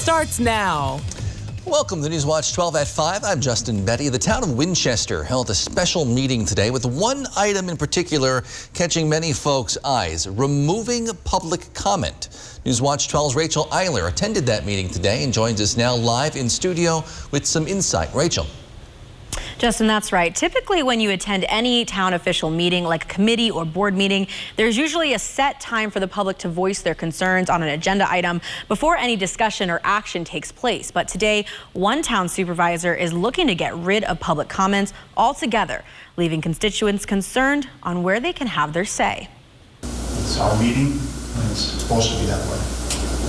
Starts now. Welcome to Newswatch 12 at 5. I'm Justin Betty. The town of Winchester held a special meeting today with one item in particular catching many folks' eyes: removing public comment. Newswatch 12's Rachel Eiler attended that meeting today and joins us now live in studio with some insight. Rachel. Justin, that's right. Typically, when you attend any town official meeting, like a committee or board meeting, there's usually a set time for the public to voice their concerns on an agenda item before any discussion or action takes place. But today, one town supervisor is looking to get rid of public comments altogether, leaving constituents concerned on where they can have their say. It's our meeting, and it's supposed to be that way.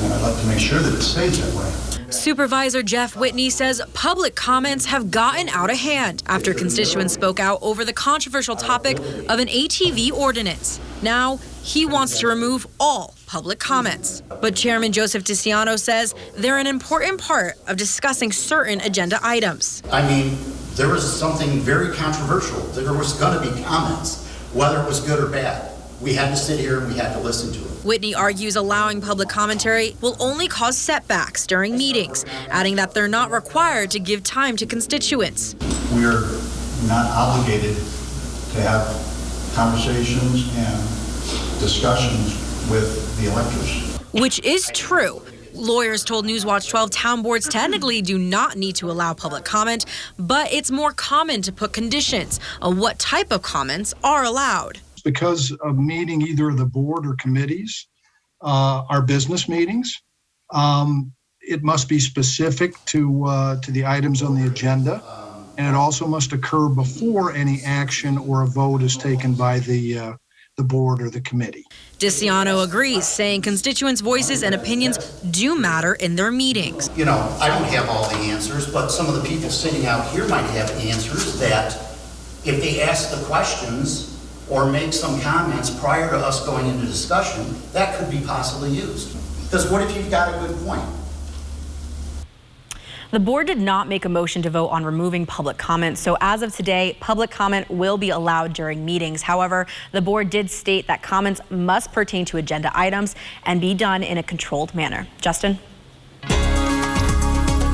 And I'd like to make sure that it stays that way. Supervisor Jeff Whitney says public comments have gotten out of hand after constituents spoke out over the controversial topic of an ATV ordinance. Now, he wants to remove all public comments. But Chairman Joseph DeCiano says they're an important part of discussing certain agenda items. I mean, there was something very controversial. There was going to be comments, whether it was good or bad. We had to sit here and we had to listen to it. Whitney argues allowing public commentary will only cause setbacks during meetings, adding that they're not required to give time to constituents. We're not obligated to have conversations and discussions with the electors. Which is true. Lawyers told Newswatch 12 town boards technically do not need to allow public comment, but it's more common to put conditions on what type of comments are allowed. Because of meeting either of the board or committees, our business meetings, it must be specific to the items on the agenda, and it also must occur before any action or a vote is taken by the board or the committee. DeCiano agrees, saying constituents' voices and opinions do matter in their meetings. You know, I don't have all the answers, but some of the people sitting out here might have answers that if they ask the questions or make some comments prior to us going into discussion, that could be possibly used. Because what if you've got a good point? The board did not make a motion to vote on removing public comment, so as of today, public comment will be allowed during meetings. However, the board did state that comments must pertain to agenda items and be done in a controlled manner. Justin?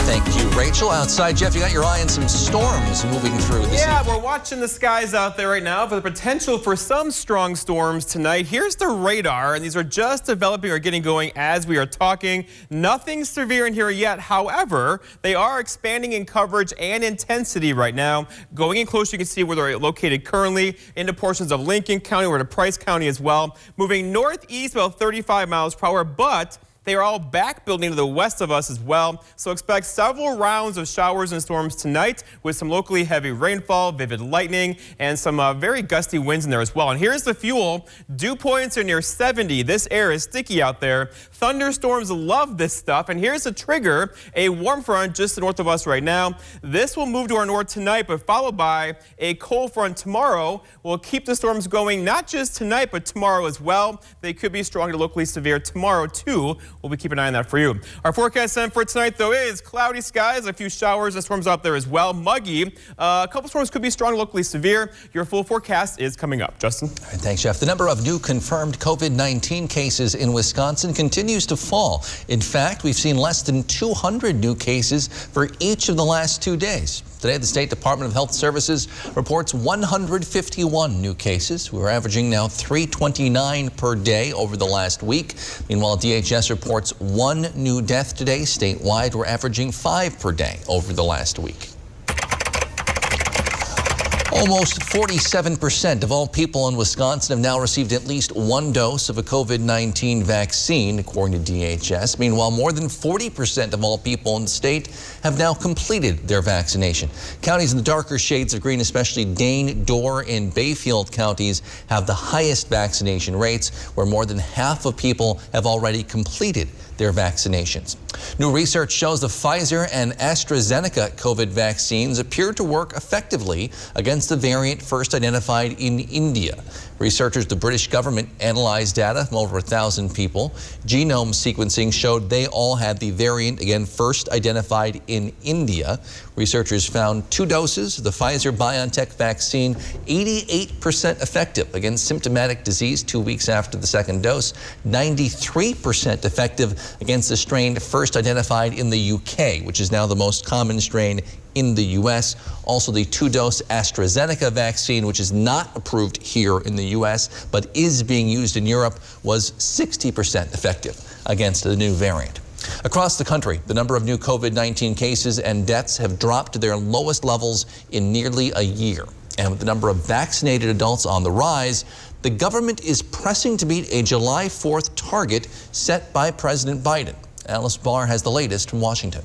Thank you, Rachel. Outside, Jeff, you got your eye on some storms moving through this evening. We're watching the skies out there right now for the potential for some strong storms tonight. Here's the radar, and these are just developing or getting going as we are talking. Nothing severe in here yet. However, they are expanding in coverage and intensity right now. Going in close, you can see where they're located currently into portions of Lincoln County or to Price County as well. Moving northeast about 35 miles per hour, but they are all back building to the west of us as well, so expect several rounds of showers and storms tonight with some locally heavy rainfall, vivid lightning, and some very gusty winds in there as well. And here's the fuel. Dew points are near 70. This air is sticky out there. Thunderstorms love this stuff. And here's the trigger, a warm front just north of us right now. This will move to our north tonight, but followed by a cold front tomorrow. We'll keep the storms going not just tonight, but tomorrow as well. They could be strong to locally severe tomorrow too. We'll be keeping an eye on that for you. Our forecast then for tonight, though, is cloudy skies, a few showers and storms out there as well. Muggy. A couple storms could be strong, locally severe. Your full forecast is coming up. Justin? All right, thanks, Jeff. The number of new confirmed COVID-19 cases in Wisconsin continues to fall. In fact, we've seen less than 200 new cases for each of the last 2 days. Today, the State Department of Health Services reports 151 new cases. We're averaging now 329 per day over the last week. Meanwhile, DHS reports 1 new death today. Statewide, we're averaging 5 per day over the last week. Almost 47% of all people in Wisconsin have now received at least 1 dose of a COVID-19 vaccine, according to DHS. Meanwhile, more than 40% of all people in the state have now completed their vaccination. Counties in the darker shades of green, especially Dane, Door, and Bayfield counties, have the highest vaccination rates, where more than half of people have already completed their vaccinations. New research shows the Pfizer and AstraZeneca COVID vaccines appear to work effectively against the variant first identified in India. Researchers at the British government analyzed data from over 1,000 people. Genome sequencing showed they all had the variant, again, first identified in India. Researchers found 2 doses of the Pfizer-BioNTech vaccine 88% effective against symptomatic disease 2 weeks after the second dose, 93% effective against the strain first identified in the UK, which is now the most common strain in the U.S. Also, the 2-dose AstraZeneca vaccine, which is not approved here in the U.S. but is being used in Europe, was 60% effective against the new variant. Across the country, the number of new COVID-19 cases and deaths have dropped to their lowest levels in nearly a year. And with the number of vaccinated adults on the rise, the government is pressing to meet a July 4th target set by President Biden. Alice Barr has the latest from Washington.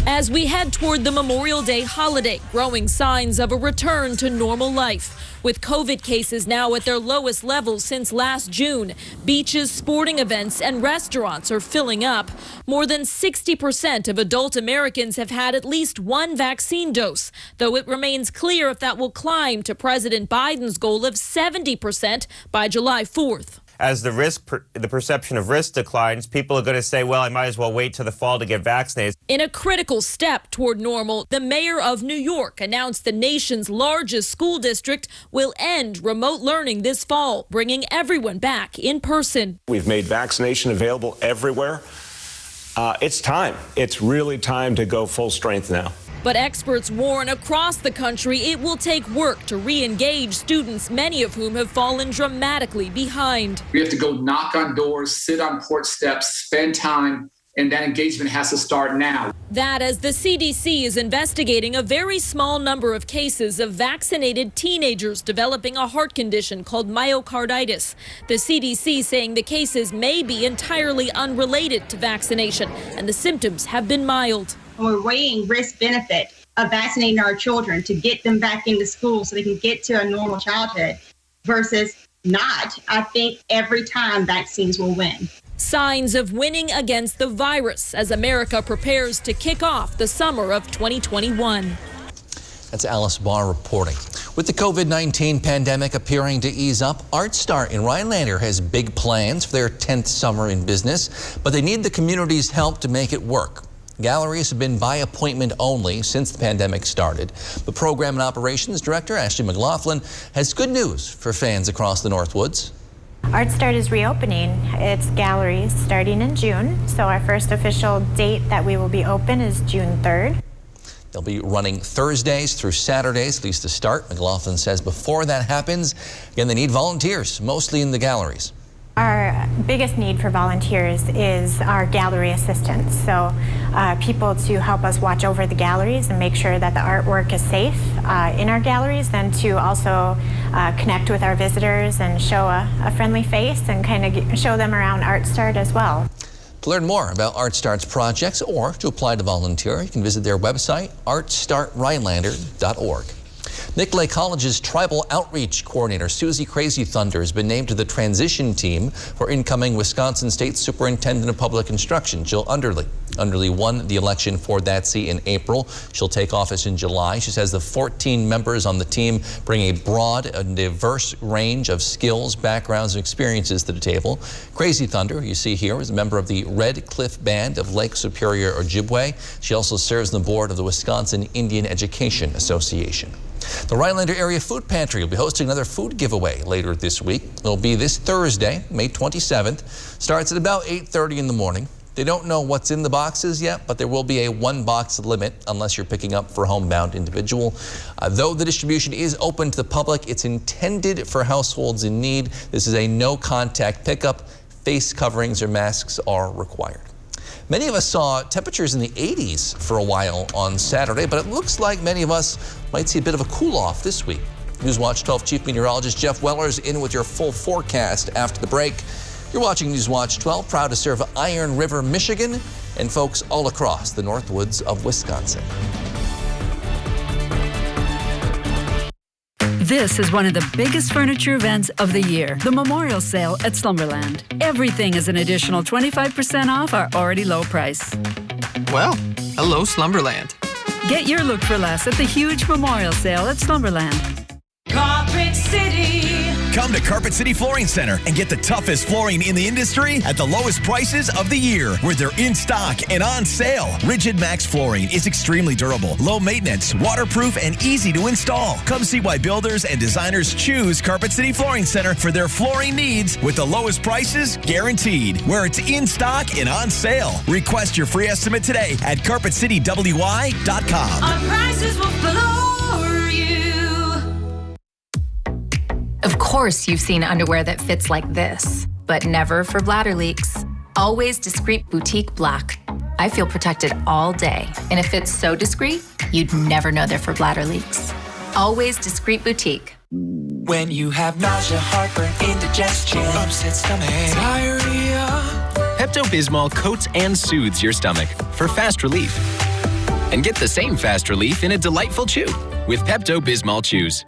As we head toward the Memorial Day holiday, growing signs of a return to normal life. With COVID cases now at their lowest levels since last June, beaches, sporting events, and restaurants are filling up. More than 60% of adult Americans have had at least 1 vaccine dose, though it remains clear if that will climb to President Biden's goal of 70% by July 4th. As the perception of risk declines, people are going to say, well, I might as well wait till the fall to get vaccinated. In a critical step toward normal, the mayor of New York announced the nation's largest school district will end remote learning this fall, bringing everyone back in person. We've made vaccination available everywhere. It's time. It's really time to go full strength now. But experts warn across the country it will take work to re-engage students, many of whom have fallen dramatically behind. We have to go knock on doors, sit on porch steps, spend time, and that engagement has to start now. That as the CDC is investigating a very small number of cases of vaccinated teenagers developing a heart condition called myocarditis. The CDC saying the cases may be entirely unrelated to vaccination and the symptoms have been mild. We're weighing risk-benefit of vaccinating our children to get them back into school so they can get to a normal childhood versus not. I think every time vaccines will win. Signs of winning against the virus as America prepares to kick off the summer of 2021. That's Alice Barr reporting. With the COVID-19 pandemic appearing to ease up, ArtStart in Rhinelander has big plans for their 10th summer in business, but they need the community's help to make it work. Galleries have been by appointment only since the pandemic started. The Program and Operations Director, Ashley McLaughlin, has good news for fans across the Northwoods. ArtStart is reopening its galleries starting in June, so our first official date that we will be open is June 3rd. They'll be running Thursdays through Saturdays, at least to start. McLaughlin says before that happens, again, they need volunteers, mostly in the galleries. Our biggest need for volunteers is our gallery assistants, so people to help us watch over the galleries and make sure that the artwork is safe in our galleries, then to also connect with our visitors and show a friendly face and kind of show them around ArtStart as well. To learn more about ArtStart's projects or to apply to volunteer, you can visit their website, artstartrhinelander.org. Nicolet College's Tribal Outreach Coordinator, Susie Crazy Thunder, has been named to the transition team for incoming Wisconsin State Superintendent of Public Instruction, Jill Underly. Underly won the election for that seat in April. She'll take office in July. She says the 14 members on the team bring a broad and diverse range of skills, backgrounds, and experiences to the table. Crazy Thunder, you see here, is a member of the Red Cliff Band of Lake Superior, Ojibwe. She also serves on the board of the Wisconsin Indian Education Association. The Rhinelander Area Food Pantry will be hosting another food giveaway later this week. It'll be this Thursday, May 27th. Starts at about 8:30 in the morning. They don't know what's in the boxes yet, but there will be a 1-box limit unless you're picking up for a homebound individual. Though the distribution is open to the public, it's intended for households in need. This is a no-contact pickup. Face coverings or masks are required. Many of us saw temperatures in the 80s for a while on Saturday, but it looks like many of us might see a bit of a cool-off this week. Newswatch 12 Chief Meteorologist Jeff Weller is in with your full forecast after the break. You're watching Newswatch 12, proud to serve Iron River, Michigan, and folks all across the Northwoods of Wisconsin. This is one of the biggest furniture events of the year, the Memorial Sale at Slumberland. Everything is an additional 25% off our already low price. Well, hello, Slumberland. Get your look for less at the huge Memorial Sale at Slumberland. Carpet City. Come to Carpet City Flooring Center and get the toughest flooring in the industry at the lowest prices of the year, where they're in stock and on sale. Rigid Max flooring is extremely durable, low maintenance, waterproof, and easy to install. Come see why builders and designers choose Carpet City Flooring Center for their flooring needs, with the lowest prices guaranteed, where it's in stock and on sale. Request your free estimate today at carpetcitywy.com. Our prices will floor you. Of course, you've seen underwear that fits like this, but never for bladder leaks. Always Discreet Boutique Black. I feel protected all day, and it fits so discreet, you'd never know they're for bladder leaks. Always Discreet Boutique. When you have nausea, heartburn, indigestion, upset stomach, diarrhea, Pepto-Bismol coats and soothes your stomach for fast relief. And get the same fast relief in a delightful chew with Pepto-Bismol Chews.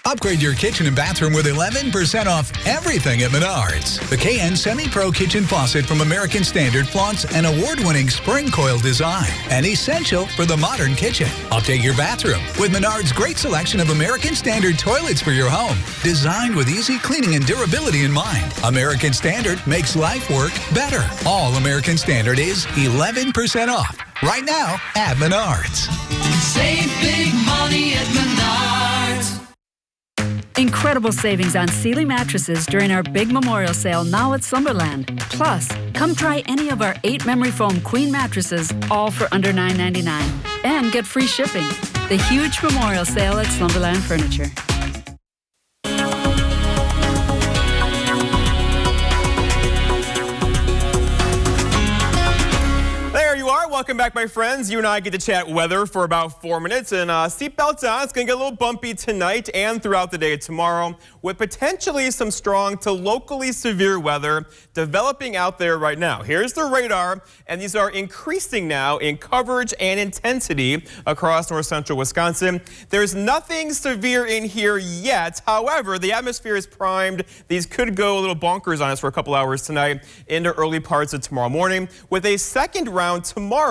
Upgrade your kitchen and bathroom with 11% off everything at Menards. The KN Semi-Pro Kitchen Faucet from American Standard flaunts an award-winning spring coil design and essential for the modern kitchen. Update your bathroom with Menards' great selection of American Standard toilets for your home, designed with easy cleaning and durability in mind. American Standard makes life work better. All American Standard is 11% off right now at Menards. Save big money at Menards. Incredible savings on Sealy mattresses during our big memorial sale now at Slumberland. Plus, come try any of our 8 memory foam queen mattresses, all for under $9.99. And get free shipping. The huge memorial sale at Slumberland Furniture. There you are. Welcome back, my friends. You and I get to chat weather for about 4 minutes, and seatbelts on. It's going to get a little bumpy tonight and throughout the day tomorrow, with potentially some strong to locally severe weather developing out there right now. Here's the radar, and these are increasing now in coverage and intensity across north central Wisconsin. There's nothing severe in here yet. However, the atmosphere is primed. These could go a little bonkers on us for a couple hours tonight into early parts of tomorrow morning, with a second round tomorrow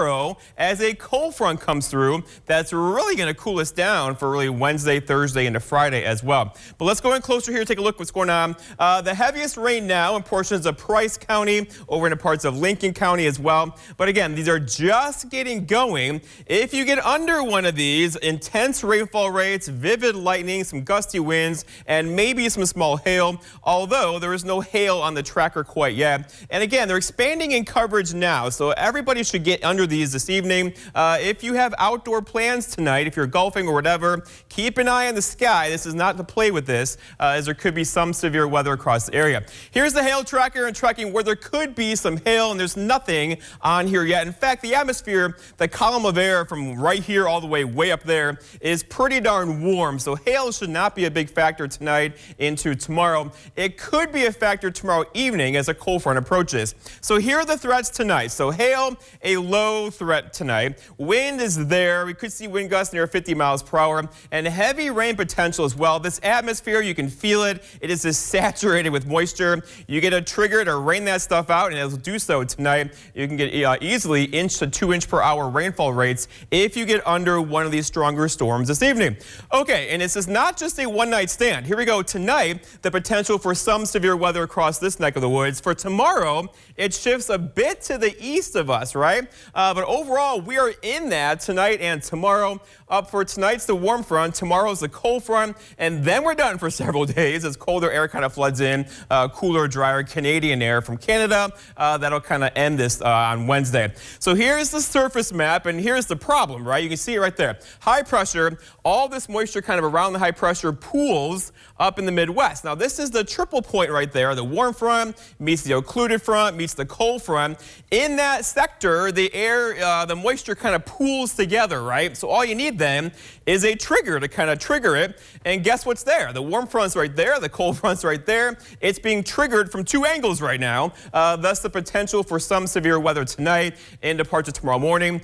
as a cold front comes through. That's really going to cool us down for really Wednesday, Thursday, into Friday as well. But let's go in closer here, take a look what's going on. The heaviest rain now in portions of Price County, over into parts of Lincoln County as well. But again, these are just getting going. If you get under one of these, intense rainfall rates, vivid lightning, some gusty winds, and maybe some small hail, although there is no hail on the tracker quite yet. And again, they're expanding in coverage now, so everybody should get under these this evening. If you have outdoor plans tonight, if you're golfing or whatever, keep an eye on the sky. This is not to play with this, as there could be some severe weather across the area. Here's the hail tracker and tracking where there could be some hail, and there's nothing on here yet. In fact, the atmosphere, the column of air from right here all the way up there, is pretty darn warm, so hail should not be a big factor tonight into tomorrow. It could be a factor tomorrow evening as a cold front approaches. So here are the threats tonight. So hail, a low threat tonight. Wind is there. We could see wind gusts near 50 miles per hour, and heavy rain potential as well. This atmosphere, you can feel it. It is just saturated with moisture. You get a trigger to rain that stuff out, and it'll do so tonight. You can get easily 1 to 2 inch per hour rainfall rates if you get under one of these stronger storms this evening. Okay, and this is not just a one-night stand. Here we go. Tonight, the potential for some severe weather across this neck of the woods. For tomorrow, it shifts a bit to the east of us, right? But overall, we are in that tonight and tomorrow. Up for tonight's the warm front, tomorrow's the cold front, and then we're done for several days as colder air kind of floods in, cooler, drier Canadian air from Canada. That'll kind of end this on Wednesday. So here's the surface map, and here's the problem, right? You can see it right there. High pressure, all this moisture kind of around the high pressure pools up in the Midwest. Now this is the triple point right there. The warm front meets the occluded front, meets the cold front. In that sector, the air, the moisture kind of pools together, right? So all you need then is a trigger to kind of trigger it. And guess what's there? The warm front's right there, the cold front's right there. It's being triggered from 2 angles right now. Thus the potential for some severe weather tonight into parts of tomorrow morning.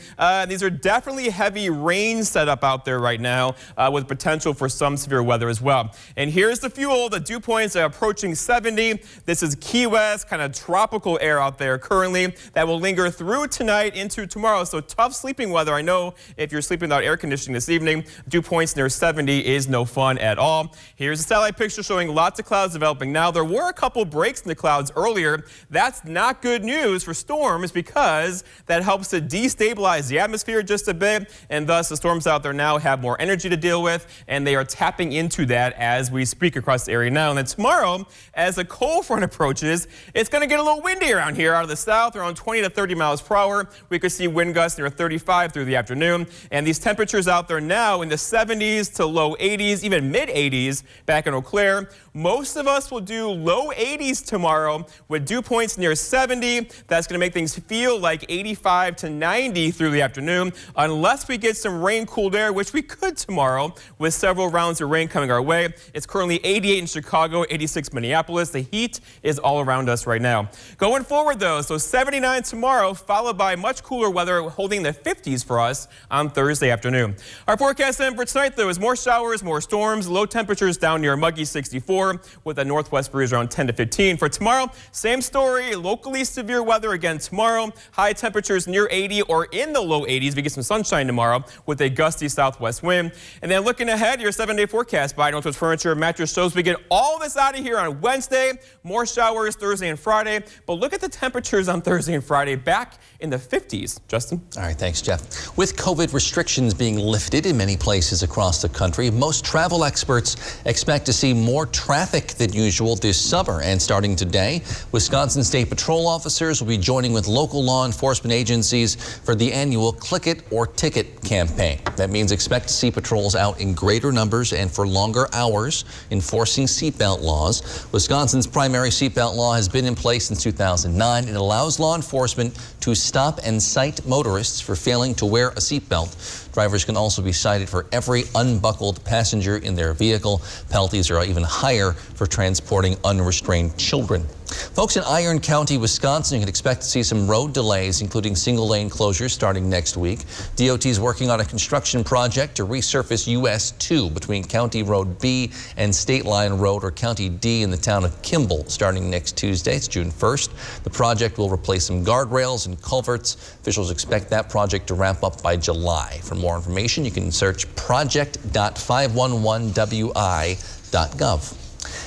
These are definitely heavy rain setup out there right now with potential for some severe weather as well. And here here's the fuel. The dew points are approaching 70. This is Key West, kind of tropical air out there currently that will linger through tonight into tomorrow. So tough sleeping weather. I know if you're sleeping without air conditioning this evening, dew points near 70 is no fun at all. Here's a satellite picture showing lots of clouds developing now. There were a couple breaks in the clouds earlier. That's not good news for storms because that helps to destabilize the atmosphere just a bit, and thus the storms out there now have more energy to deal with, and they are tapping into that as we speak across the area now. And then tomorrow, as a cold front approaches, it's going to get a little windy around here out of the south, around 20 to 30 miles per hour. We could see wind gusts near 35 through the afternoon, and these temperatures out there now in the 70s to low 80s, even mid 80s back in Eau Claire. Most of us will do low 80s tomorrow with dew points near 70. That's going to make things feel like 85 to 90 through the afternoon, unless we get some rain cooled air, which we could tomorrow with several rounds of rain coming our way. It's currently 88 in Chicago, 86 Minneapolis. The heat is all around us right now. Going forward though, so 79 tomorrow, followed by much cooler weather holding the 50s for us on Thursday afternoon. Our forecast then for tonight though is more showers, more storms, low temperatures down near muggy 64 with a northwest breeze around 10 to 15. For tomorrow, same story, locally severe weather again tomorrow. High temperatures near 80 or in the low 80s. We get some sunshine tomorrow with a gusty southwest wind. And then looking ahead, your 7-day forecast by Northwest Furniture and Mattress shows we get all this out of here on Wednesday. More showers Thursday and Friday. But look at the temperatures on Thursday and Friday back in the 50s. Justin? All right, thanks, Jeff. With COVID restrictions being lifted in many places across the country, most travel experts expect to see more traffic than usual this summer. And starting today, Wisconsin State Patrol officers will be joining with local law enforcement agencies for the annual Click It or Ticket campaign. That means expect to see patrols out in greater numbers and for longer hours enforcing seatbelt laws. Wisconsin's primary seatbelt law has been in place since 2009. It allows law enforcement to stop and cite motorists for failing to wear a seatbelt. Drivers can also be cited for every unbuckled passenger in their vehicle. Penalties are even higher for transporting unrestrained children. Folks in Iron County, Wisconsin can expect to see some road delays, including single-lane closures starting next week. DOT is working on a construction project to resurface US 2 between County Road B and State Line Road or County D in the town of Kimball starting next Tuesday. It's June 1st. The project will replace some guardrails and culverts. Officials expect that project to wrap up by July. For more information, you can search project.511wi.gov.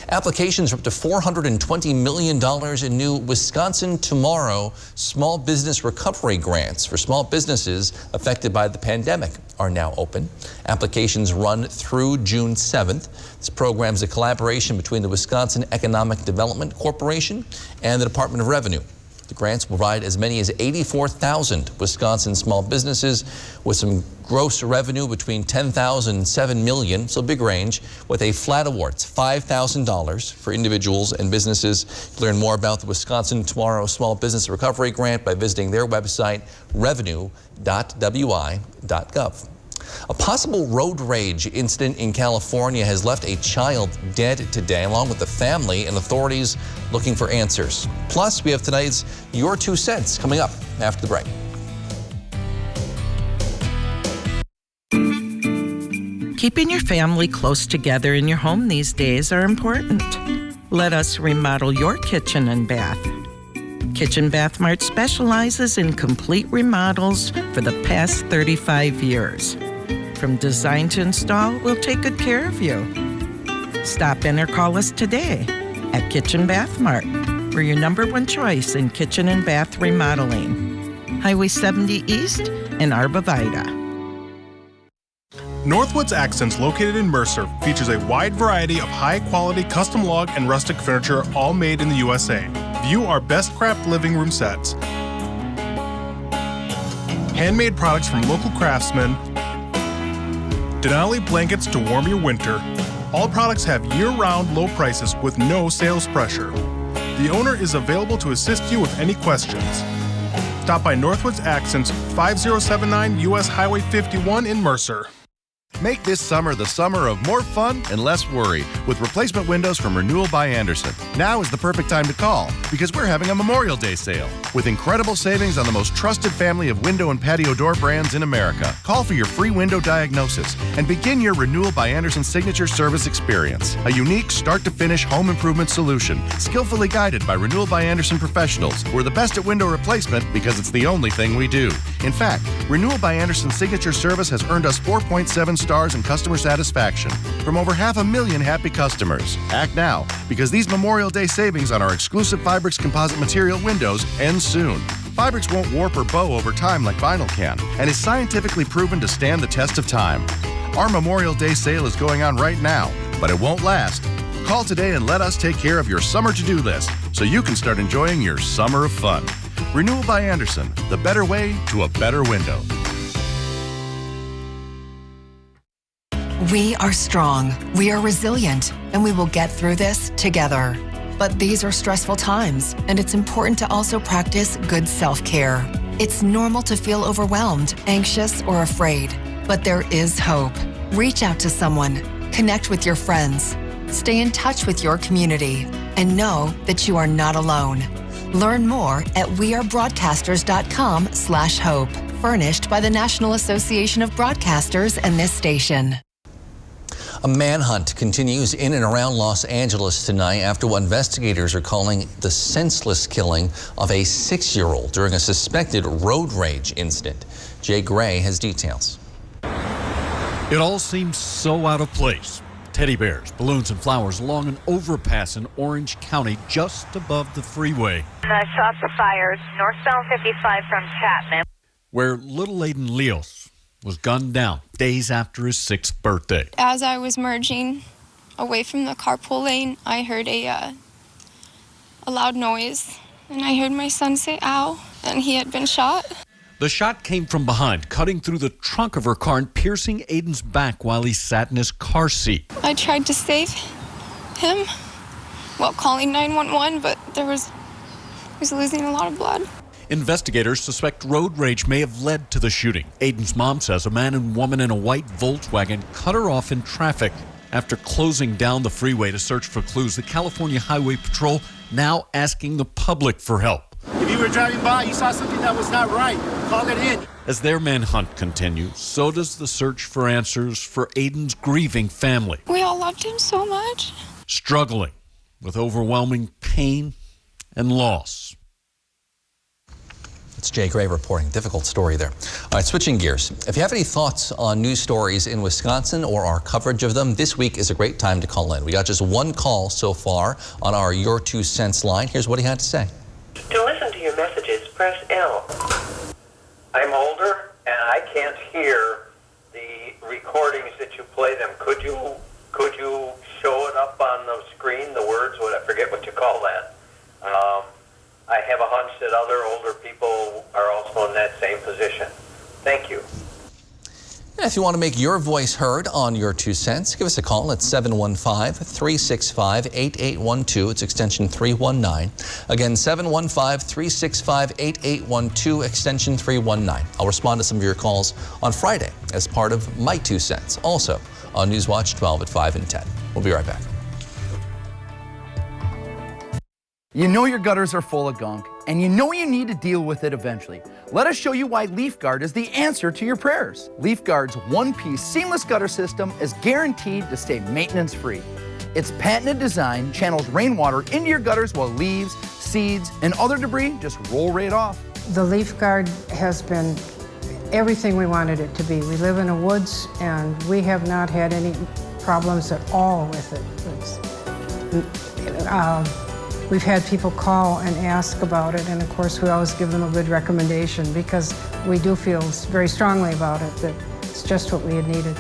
Applications for up to $420 million in new Wisconsin Tomorrow Small Business Recovery Grants for small businesses affected by the pandemic are now open. Applications run through June 7th. This program is a collaboration between the Wisconsin Economic Development Corporation and the Department of Revenue. The grants will provide as many as 84,000 Wisconsin small businesses with some gross revenue between $10,000 and $7 million, so big range, with a flat award. It's $5,000 for individuals and businesses. You learn more about the Wisconsin Tomorrow Small Business Recovery Grant by visiting their website, revenue.wi.gov. A possible road rage incident in California has left a child dead today, along with the family and authorities looking for answers. Plus, we have tonight's Your 2 Cents coming up after the break. Keeping your family close together in your home these days are important. Let us remodel your kitchen and bath. Kitchen Bath Mart specializes in complete remodels for the past 35 years. From design to install, we'll take good care of you. Stop in or call us today at Kitchen Bath Mart. We're your #1 choice in kitchen and bath remodeling. Highway 70 East in Arborvita. Northwoods Accents, located in Mercer, features a wide variety of high-quality custom log and rustic furniture, all made in the USA. View our best craft living room sets, handmade products from local craftsmen, Denali blankets to warm your winter. All products have year-round low prices with no sales pressure. The owner is available to assist you with any questions. Stop by Northwoods Accents, 5079 US Highway 51 in Mercer. Make this summer the summer of more fun and less worry with replacement windows from Renewal by Andersen. Now is the perfect time to call because we're having a Memorial Day sale with incredible savings on the most trusted family of window and patio door brands in America. Call for your free window diagnosis and begin your Renewal by Andersen signature service experience. A unique start-to-finish home improvement solution, skillfully guided by Renewal by Andersen professionals who are the best at window replacement because it's the only thing we do. In fact, Renewal by Andersen signature service has earned us 4.7 stars in customer satisfaction from over 500,000 happy customers. Act now, because these Memorial Day savings on our exclusive Fibrix composite material windows end soon. Fibrix won't warp or bow over time like vinyl can, and is scientifically proven to stand the test of time. Our Memorial Day sale is going on right now, but it won't last. Call today and let us take care of your summer to-do list so you can start enjoying your summer of fun. Renewal by Andersen, the better way to a better window. We are strong, we are resilient, and we will get through this together. But these are stressful times, and it's important to also practice good self-care. It's normal to feel overwhelmed, anxious, or afraid, but there is hope. Reach out to someone, connect with your friends, stay in touch with your community, and know that you are not alone. Learn more at wearebroadcasters.com/hope. Furnished by the National Association of Broadcasters and this station. A manhunt continues in and around Los Angeles tonight after what investigators are calling the senseless killing of a 6-year-old during a suspected road rage incident. Jay Gray has details. It all seems so out of place. Teddy bears, balloons, and flowers along an overpass in Orange County just above the freeway. Shots were fired northbound 55 from Chapman, Where little Aiden Leos was gunned down days after his 6th birthday. As I was merging away from the carpool lane, I heard a loud noise, and I heard my son say, "Ow," and he had been shot. The shot came from behind, cutting through the trunk of her car and piercing Aiden's back while he sat in his car seat. I tried to save him while calling 911, but he was losing a lot of blood. Investigators suspect road rage may have led to the shooting. Aiden's mom says a man and woman in a white Volkswagen cut her off in traffic. After closing down the freeway to search for clues, the California Highway Patrol now asking the public for help. If you were driving by, you saw something that was not right, call it in. As their manhunt continues, so does the search for answers for Aiden's grieving family. We all loved him so much. Struggling with overwhelming pain and loss. It's Jay Gray reporting. Difficult story there. All right, switching gears. If you have any thoughts on news stories in Wisconsin or our coverage of them, this week is a great time to call in. We got just one call so far on our Your 2 Cents line. Here's what he had to say. To listen to your messages, press L. I'm older and I can't hear the recordings that you play them. Could you show it up on the screen, the words? I forget what you call that. I have a hunch that other older people are also in that same position. Thank you. If you want to make your voice heard on Your 2 Cents, give us a call at 715-365-8812. It's extension 319. Again, 715-365-8812, extension 319. I'll respond to some of your calls on Friday as part of My 2 Cents, also on Newswatch 12 at 5 and 10. We'll be right back. You know your gutters are full of gunk, and you know you need to deal with it eventually. Let us show you why LeafGuard is the answer to your prayers. LeafGuard's one-piece seamless gutter system is guaranteed to stay maintenance-free. Its patented design channels rainwater into your gutters while leaves, seeds, and other debris just roll right off. The LeafGuard has been everything we wanted it to be. We live in the woods, and we have not had any problems at all with it. We've had people call and ask about it, and of course we always give them a good recommendation because we do feel very strongly about it, that it's just what we had needed.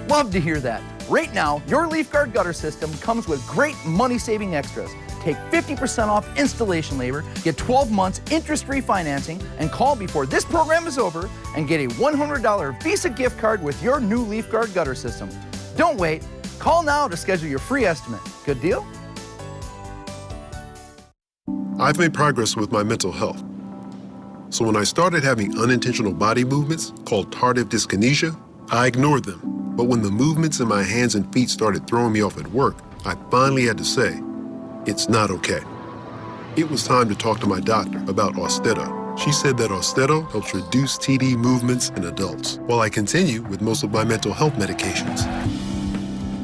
Love to hear that. Right now, your LeafGuard gutter system comes with great money-saving extras. Take 50% off installation labor, get 12 months interest-free financing, and call before this program is over and get a $100 Visa gift card with your new LeafGuard gutter system. Don't wait. Call now to schedule your free estimate. Good deal? I've made progress with my mental health. So when I started having unintentional body movements called tardive dyskinesia, I ignored them. But when the movements in my hands and feet started throwing me off at work, I finally had to say, it's not okay. It was time to talk to my doctor about Austedo. She said that Austedo helps reduce TD movements in adults, while I continue with most of my mental health medications.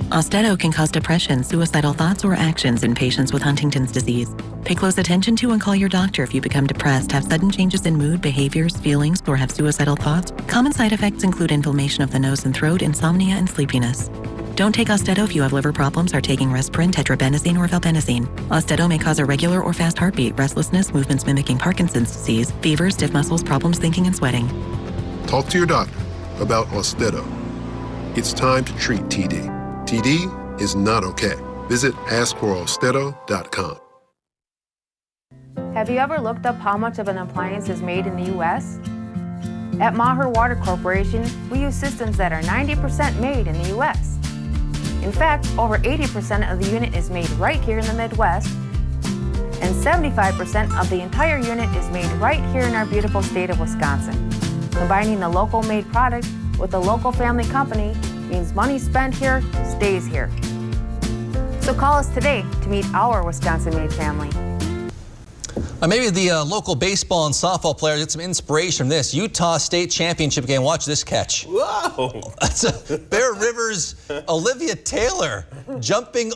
Austedo can cause depression, suicidal thoughts, or actions in patients with Huntington's disease. Pay close attention to and call your doctor if you become depressed, have sudden changes in mood, behaviors, feelings, or have suicidal thoughts. Common side effects include inflammation of the nose and throat, insomnia, and sleepiness. Don't take Austedo if you have liver problems, are taking Resprin, tetrabenazine, or valbenazine. Austedo may cause irregular or fast heartbeat, restlessness, movements mimicking Parkinson's disease, fever, stiff muscles, problems thinking, and sweating. Talk to your doctor about Austedo. It's time to treat TD. TD is not okay. Visit askforaustedo.com. Have you ever looked up how much of an appliance is made in the U.S.? At Maher Water Corporation, we use systems that are 90% made in the U.S. In fact, over 80% of the unit is made right here in the Midwest, and 75% of the entire unit is made right here in our beautiful state of Wisconsin. Combining the local made product with a local family company means money spent here stays here. So call us today to meet our Wisconsin-made family. Maybe the local baseball and softball players get some inspiration from this. Utah State Championship game. Watch this catch. Whoa! That's Bear Rivers' Olivia Taylor jumping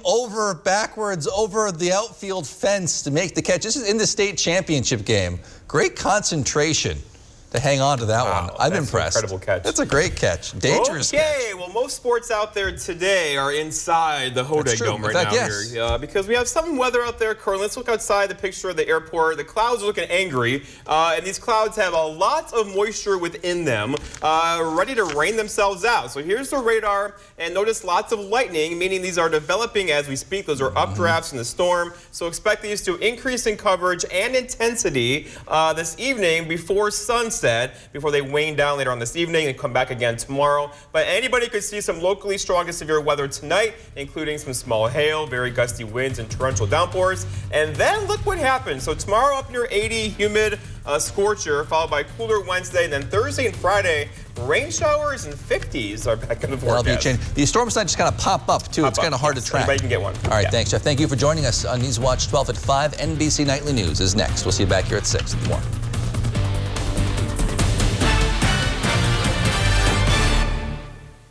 backwards over the outfield fence to make the catch. This is in the state championship game. Great concentration to hang on to that one. I'm impressed. An incredible catch. That's a great catch. Dangerous catch. Well, most sports out there today are inside the Hodag Dome right now here because we have some weather out there currently. Let's look outside the picture of the airport. The clouds are looking angry, and these clouds have a lot of moisture within them, ready to rain themselves out. So here's the radar, and notice lots of lightning, meaning these are developing as we speak. Those are updrafts in the storm. So expect these to increase in coverage and intensity this evening before sunset, before they wane down later on this evening and come back again tomorrow. But anybody could see some locally strong to severe weather tonight, including some small hail, very gusty winds, and torrential downpours. And then look what happens. So tomorrow up near 80, humid, scorcher, followed by cooler Wednesday. And then Thursday and Friday, rain showers and 50s are back in the forecast. These storms just kind of pop up, too. It's kind of hard to track. Anybody can get one. All right, thanks, Jeff. Thank you for joining us on Newswatch 12 at 5. NBC Nightly News is next. We'll see you back here at 6 in the morning.